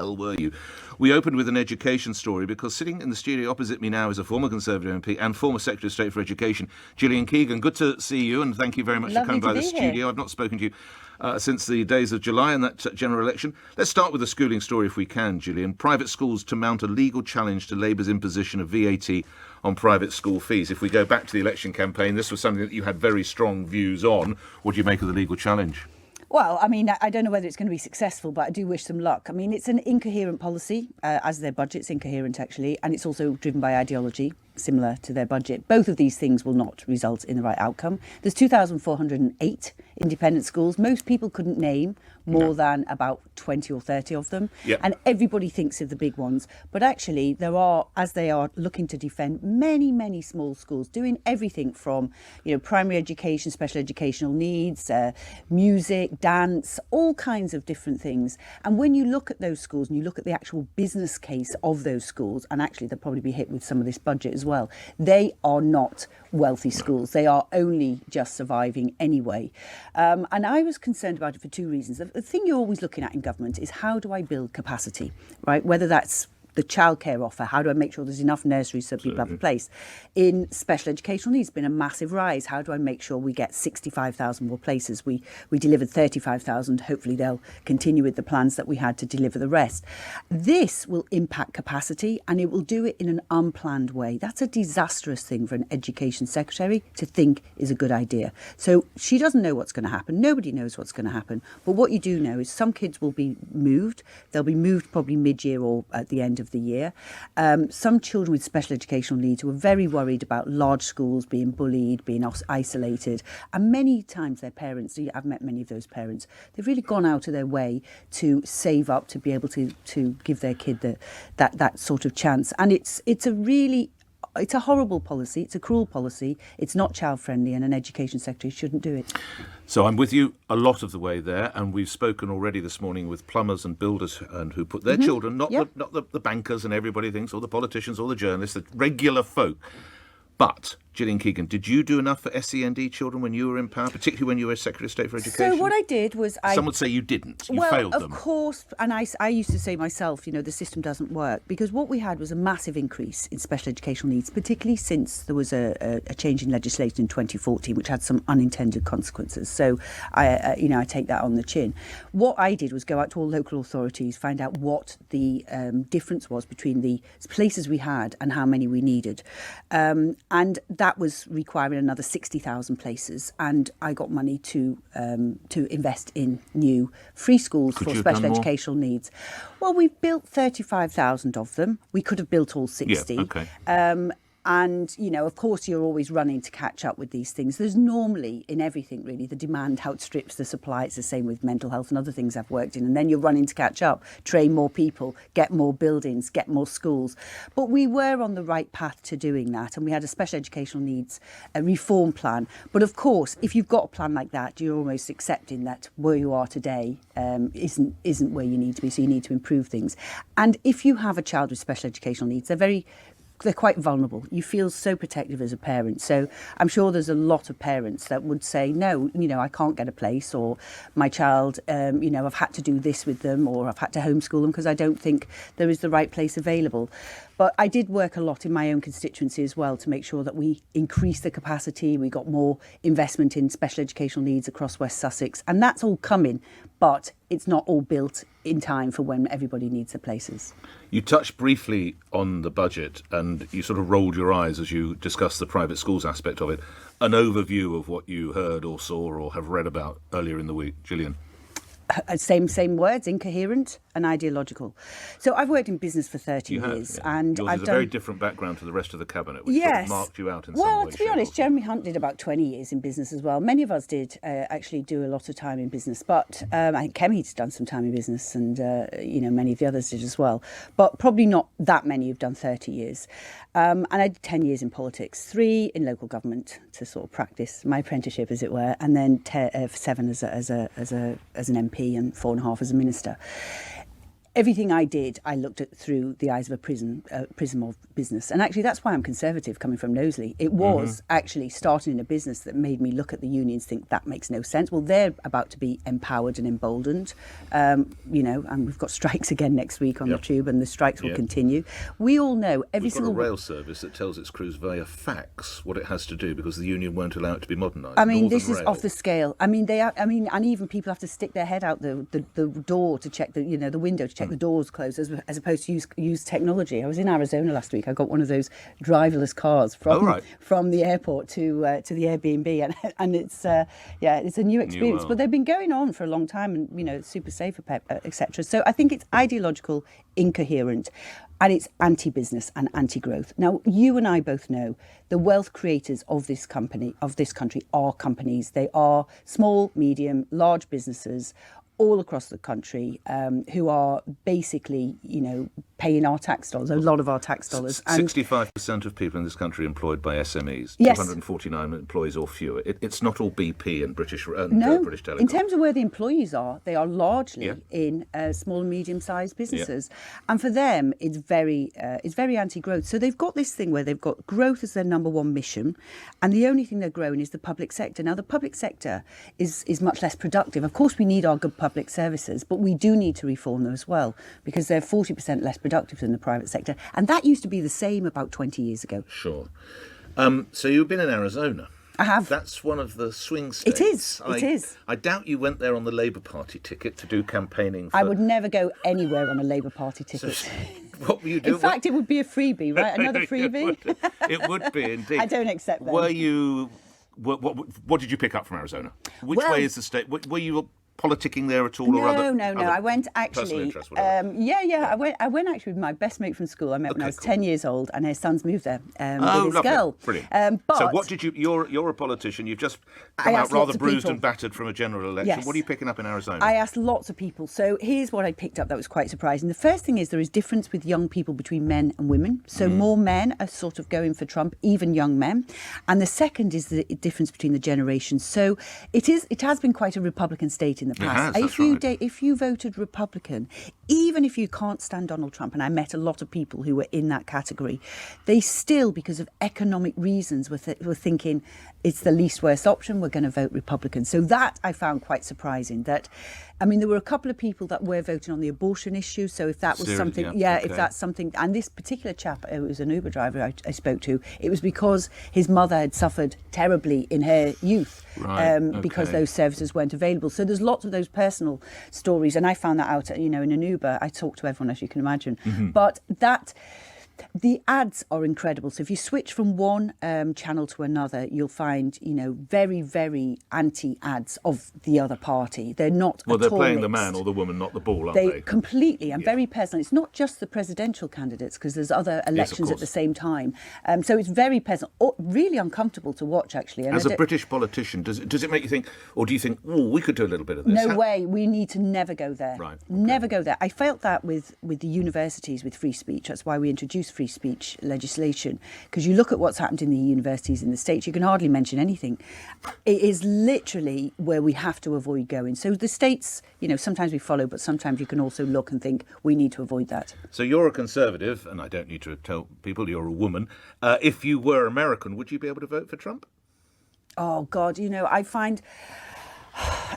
hell were you? We opened with an education story because sitting in the studio opposite me now is a former Conservative MP and former Secretary of State for Education, Gillian Keegan. Good to see you, and thank you very much for coming by the studio. I've not spoken to you since the days of July and that general election. Let's start with the schooling story if we can, Gillian. Private schools to mount a legal challenge to Labour's imposition of VAT on private school fees. If we go back to the election campaign, this was something that you had very strong views on. What do you make of the legal challenge? Well, I mean, I don't know whether it's going to be successful, but I do wish them luck. I mean, it's an incoherent policy, as their budget's incoherent, actually, and it's also driven by ideology, similar to their budget. Both of these things will not result in the right outcome. There's 2,408 independent schools. Most people couldn't name more than about 20 or 30 of them. Yep. And everybody thinks of the big ones. But actually, there are, as they are looking to defend, many, many small schools doing everything from, primary education, special educational needs, music, dance, all kinds of different things. And when you look at those schools and you look at the actual business case of those schools, and actually they'll probably be hit with some of this budget as well, they are not wealthy schools. They are only just surviving anyway. And I was concerned about it for two reasons. The thing you're always looking at in government is how do I build capacity, right? Whether that's the childcare offer, how do I make sure there's enough nurseries so people have a place? In special educational needs, been a massive rise. How do I make sure we get 65,000 more places? We delivered 35,000. Hopefully they'll continue with the plans that we had to deliver the rest. This will impact capacity, and it will do it in an unplanned way. That's a disastrous thing for an education secretary to think is a good idea. So she doesn't know what's going to happen. Nobody knows what's going to happen. But what you do know is some kids will be moved. They'll be moved probably mid-year or at the end of the year. Some children with special educational needs were very worried about large schools being bullied, being isolated, and many times their parents, I've met many of those parents, they've really gone out of their way to save up to be able to give their kid that sort of chance. And it's a horrible policy. It's a cruel policy. It's not child-friendly, and an education secretary shouldn't do it. So I'm with you a lot of the way there, and we've spoken already this morning with plumbers and builders and who put their children, not the bankers and everybody thinks, or the politicians or the journalists, the regular folk. But, Gillian Keegan, did you do enough for SEND children when you were in power, particularly when you were Secretary of State for Education? So what I did was Some would say you didn't. You failed them. Well, of course, and I used to say myself, the system doesn't work, because what we had was a massive increase in special educational needs, particularly since there was a change in legislation in 2014, which had some unintended consequences. So I take that on the chin. What I did was go out to all local authorities, find out what the difference was between the places we had and how many we needed. And that was requiring another 60,000 places. And I got money to invest in new free schools for special educational needs. Well, we built 35,000 of them. We could have built all 60. Yeah, okay. And, of course, you're always running to catch up with these things. There's normally, in everything, really, the demand outstrips the supply. It's the same with mental health and other things I've worked in. And then you're running to catch up, train more people, get more buildings, get more schools. But we were on the right path to doing that. And we had a special educational needs reform plan. But, of course, if you've got a plan like that, you're almost accepting that where you are today isn't where you need to be. So you need to improve things. And if you have a child with special educational needs, they're quite vulnerable. You feel so protective as a parent. So I'm sure there's a lot of parents that would say, no, I can't get a place, or my child, I've had to do this with them, or I've had to homeschool them because I don't think there is the right place available. But I did work a lot in my own constituency as well to make sure that we increased the capacity. We got more investment in special educational needs across West Sussex. And that's all coming, but it's not all built in time for when everybody needs their places. You touched briefly on the budget and you sort of rolled your eyes as you discussed the private schools aspect of it. An overview of what you heard or saw or have read about earlier in the week, Gillian. Same words, incoherent and ideological. So I've worked in business for 30 years. Yeah. And Yours I've is done a very different background to the rest of the cabinet, which sort of marked you out in some way. Well, to be honest, Jeremy Hunt did about 20 years in business as well. Many of us did actually do a lot of time in business, but I think Kemi's done some time in business, and many of the others did as well. But probably not that many who've done 30 years. And I did 10 years in politics, 3 in local government to sort of practice my apprenticeship, as it were, and then 7 as an MP and 4.5 as a minister. everything I did, I looked at through the eyes of a prism of business. And actually, that's why I'm conservative coming from Knowsley. It was actually starting in a business that made me look at the unions, think that makes no sense. Well, they're about to be empowered and emboldened, and we've got strikes again next week on the tube, and the strikes will continue. We all know We've got a rail service that tells its crews via fax what it has to do because the union won't allow it to be modernised. I mean, this is off the scale. I mean, and even people have to stick their head out the door to check the window to check the doors closed, as opposed to use technology. I was in Arizona last week. I got one of those driverless cars from the airport to the Airbnb, and it's a new experience. But they've been going on for a long time, and it's super safe, etc. So I think it's ideological, incoherent, and it's anti-business and anti-growth. Now, you and I both know the wealth creators of this country are companies. They are small, medium, large businesses all across the country who are basically, paying our tax dollars, a lot of our tax dollars. 65% of people in this country are employed by SMEs, yes. 249 employees or fewer. It's not all BP and British Telecom. In terms of where the employees are, they are largely in small and medium-sized businesses. And for them, it's very anti-growth. So they've got this thing where they've got growth as their number one mission, and the only thing they're growing is the public sector. Now, the public sector is much less productive. Of course, we need our good public services, but we do need to reform them as well, because they're 40% less productive than the private sector. And that used to be the same about 20 years ago. Sure. So you've been in Arizona. I have. That's one of the swing states. It is. I doubt you went there on the Labour Party ticket to do campaigning for... I would never go anywhere on a Labour Party ticket. So, what were you doing? In fact, it would be a freebie, right? Another freebie? It would be, indeed. I don't accept that. Were you... What did you pick up from Arizona? Which way is the state? Were you politicking there at all? No. Other I went actually. Personal interest, I went actually with my best mate from school. I met when I was 10 years old, and his son's moved there with his lovely. girl. Brilliant. But so what did you? You're a politician. You've just come out rather bruised and battered from a general election. Yes. What are you picking up in Arizona? I asked lots of people. So here's what I picked up that was quite surprising. The first thing is there is difference with young people between men and women. So more men are sort of going for Trump, even young men. And the second is the difference between the generations. So it has been quite a Republican state in the past. If you voted Republican, even if you can't stand Donald Trump, and I met a lot of people who were in that category, they still, because of economic reasons, were thinking it's the least worst option, we're going to vote Republican. So that I found quite surprising. There were a couple of people that were voting on the abortion issue. So if that was if that's something, and this particular chap, it was an Uber driver I spoke to, it was because his mother had suffered terribly in her youth. Because those services weren't available. So there's lots of those personal stories, and I found that out, in an Uber. I talk to everyone, as you can imagine. But the ads are incredible. So if you switch from one channel to another, you'll find, very, very anti-ads of the other party. They're not Well, at they're all playing mixed. the man or the woman, not the ball, aren't they? Completely, and very personal. It's not just the presidential candidates, because there's other elections at the same time. So it's very personal, really uncomfortable to watch, actually. And As a British politician, does it make you think, or do you think, we could do a little bit of this? No way. We need to never go there. Right. Okay. Never go there. I felt that with the universities, with free speech. That's why we introduced free speech legislation, because you look at what's happened in the universities in the States, you can hardly mention anything. It is literally where we have to avoid going. So the States, sometimes we follow, but sometimes you can also look and think we need to avoid that. So you're a Conservative, and I don't need to tell people you're a woman. If you were American, would you be able to vote for Trump? Oh, God,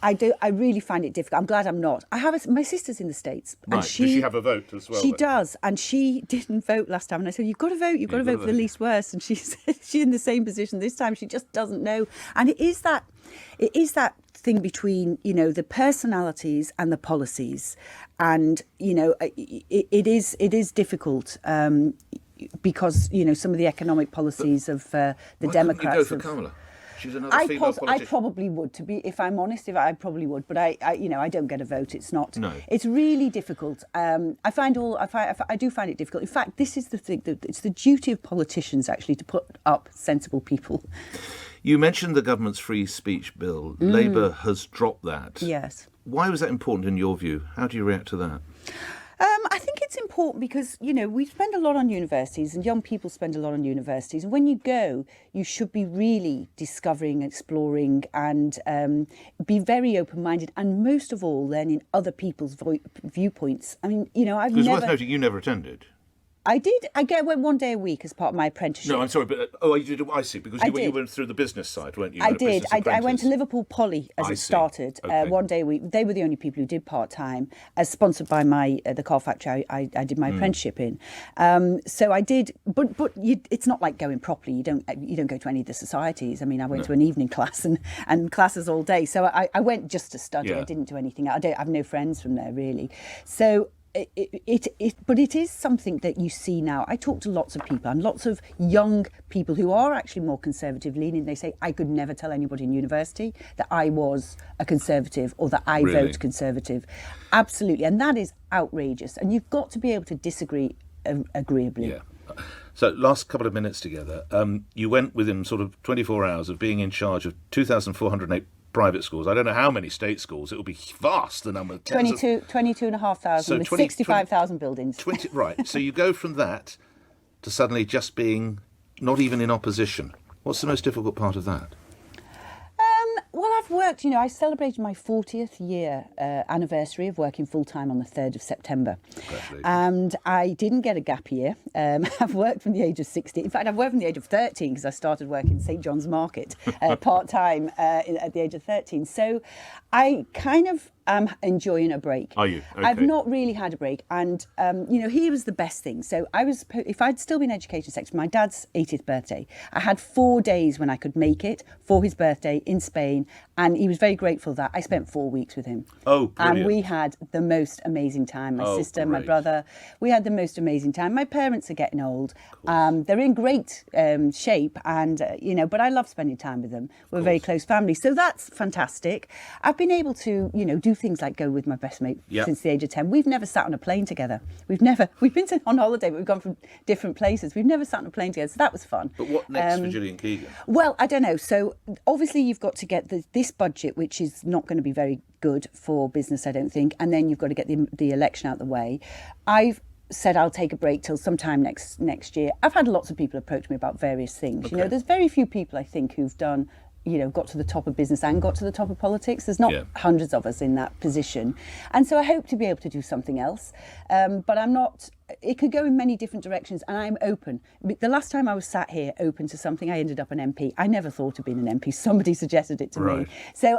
I really find it difficult. I'm glad I'm not. My sister's in the States. And does she have a vote as well? She does. And she didn't vote last time. And I said, you've got to vote. You've got to vote for the least worst. And she's in the same position this time. She just doesn't know. And it is that thing between, the personalities and the policies. And, it is difficult. Because, some of the economic policies of the Democrats. Why couldn't you go for Kamala? She's another female politician. I probably would, if I'm honest. I probably would, but I don't get a vote. It's not. No. It's really difficult. I do find it difficult. In fact, this is the thing. It's the duty of politicians actually to put up sensible people. You mentioned the government's free speech bill. Labour has dropped that. Yes. Why was that important in your view? How do you react to that? I think it's important because, we spend a lot on universities and young people spend a lot on universities. And when you go, you should be really discovering, exploring and be very open-minded and most of all learning other people's viewpoints. I mean, It's worth noting you never attended. I did. I went 1 day a week as part of my apprenticeship. No, I'm sorry, but you did. I see, because you went through the business side, weren't you? I did. I went to Liverpool Poly as it started. Okay. 1 day a week. They were the only people who did part time, as sponsored by the car factory I did my apprenticeship in. So I did, but it's not like going properly. You don't go to any of the societies. I mean, I went to an evening class and classes all day. So I went just to study. Yeah. I didn't do anything. I have no friends from there really. So. But it is something that you see now. I talk to lots of people and lots of young people who are actually more conservative leaning. They say, I could never tell anybody in university that I was a conservative or that I vote conservative. Absolutely. And that is outrageous. And you've got to be able to disagree agreeably. Yeah. So last couple of minutes together, you went within sort of 24 hours of being in charge of 2,408 private schools. I don't know how many state schools. It will be vast, the number. 22,500 with 65,000 buildings. Right. So you go from that to suddenly just being not even in opposition. What's the most difficult part of that? Well, I've worked, I celebrated my 40th year anniversary of working full-time on the 3rd of September. And I didn't get a gap year. I've worked from the age of 16. In fact, I've worked from the age of 13 because I started working in St John's Market part-time at the age of 13. So I kind of am enjoying a break. Are you? Okay. I've not really had a break. And, here was the best thing. So if I'd still been in education sector, my dad's 80th birthday, I had 4 days when I could make it for his birthday in Spain. And he was very grateful that I spent 4 weeks with him. Oh, brilliant. And we had the most amazing time. My sister, great. my brother, we had the most amazing time. My parents are getting old. They're in great shape. And, but I love spending time with them. We're a very close family. So that's fantastic. I've been able to, do things like go with my best mate since the age of 10. We've never sat on a plane together. We've been on holiday, but we've gone from different places. We've never sat on a plane together. So that was fun. But what next for Gillian Keegan? Well, I don't know. So obviously you've got to get this budget, which is not going to be very good for business, I don't think. And then you've got to get the election out of the way. I've said I'll take a break till sometime next year. I've had lots of people approach me about various things. Okay. There's very few people, I think, who've done got to the top of business and got to the top of politics. There's not hundreds of us in that position. And so I hope to be able to do something else. But I'm not, it could go in many different directions and I'm open. The last time I was sat here open to something, I ended up an MP. I never thought of being an MP. Somebody suggested it to me. So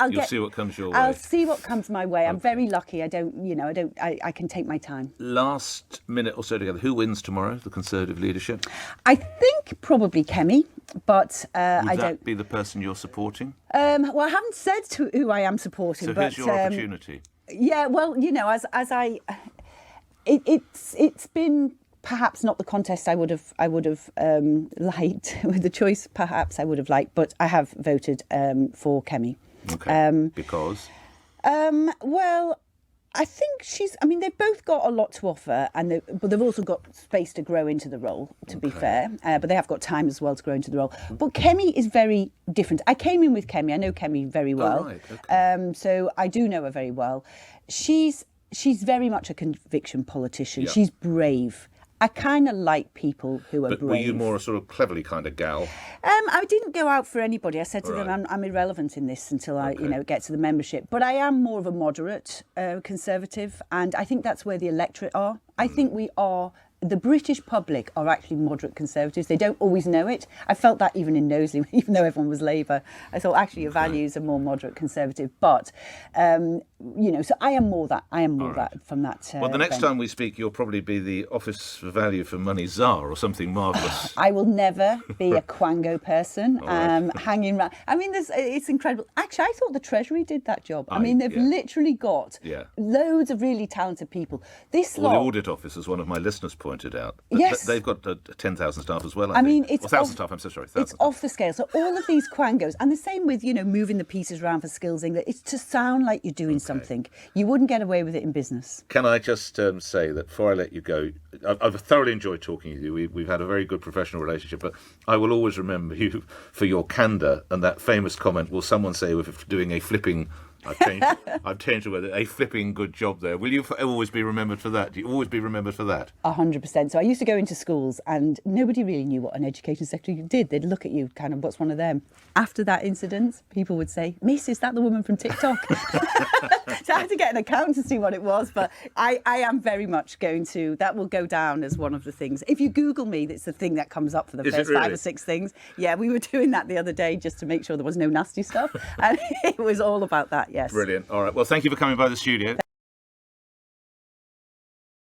You'll see what comes your way. I'll see what comes my way. I'm very lucky. I can take my time. Last minute or so together, who wins tomorrow, the Conservative leadership? I think probably Kemi, but Would that be the person you're supporting? Well, I haven't said who I am supporting. So here's your opportunity. Yeah, well, it's been perhaps not the contest I would have liked, with the choice perhaps I would have liked, but I have voted for Kemi. Okay. Because? Well, I think they've both got a lot to offer, but they've also got space to grow into the role, to be fair. But they have got time as well to grow into the role. But Kemi is very different. I came in with Kemi. I know Kemi very well. Oh, right. Okay. So I do know her very well. She's very much a conviction politician. Yeah. She's brave. I kind of like people who are But brave. were you more a sort of cleverly kind of gal? I didn't go out for anybody. I said to them, I'm irrelevant in this until I get to the membership. But I am more of a moderate Conservative, and I think that's where the electorate are. I think we are. The British public are actually moderate Conservatives. They don't always know it. I felt that even in Knowsley, even though everyone was Labour. I thought actually your values are more moderate Conservative. But, so I am more that. I am more that from that. Well, the next time we speak, you'll probably be the Office for Value for Money Czar or something marvellous. I will never be a Quango person hanging around. I mean, it's incredible. Actually, I thought the Treasury did that job. They've literally got loads of really talented people. The Audit Office, as one of my listeners pointed out. Yes. They've got 10,000 staff as well, I think. It's 1,000 staff, I'm so sorry. It's off the scale. So all of these Quangos, and the same with, moving the pieces around for skillsing, that it's to sound like you're doing something. You wouldn't get away with it in business. Can I just say that before I let you go, I've thoroughly enjoyed talking with you. We've had a very good professional relationship, but I will always remember you for your candour and that famous comment, will someone say, if doing a flipping I've changed the word. A flipping good job there. Will you always be remembered for that? Do you always be remembered for that? 100%. So I used to go into schools and nobody really knew what an education secretary did. They'd look at you kind of, what's one of them? After that incident, people would say, Miss, is that the woman from TikTok? So I had to get an account to see what it was. But I am very much going to, that will go down as one of the things. If you Google me, it's the thing that comes up for the first 5 or 6 things. Yeah, we were doing that the other day just to make sure there was no nasty stuff. And it was all about that, yes. Brilliant. All right. Well, thank you for coming by the studio.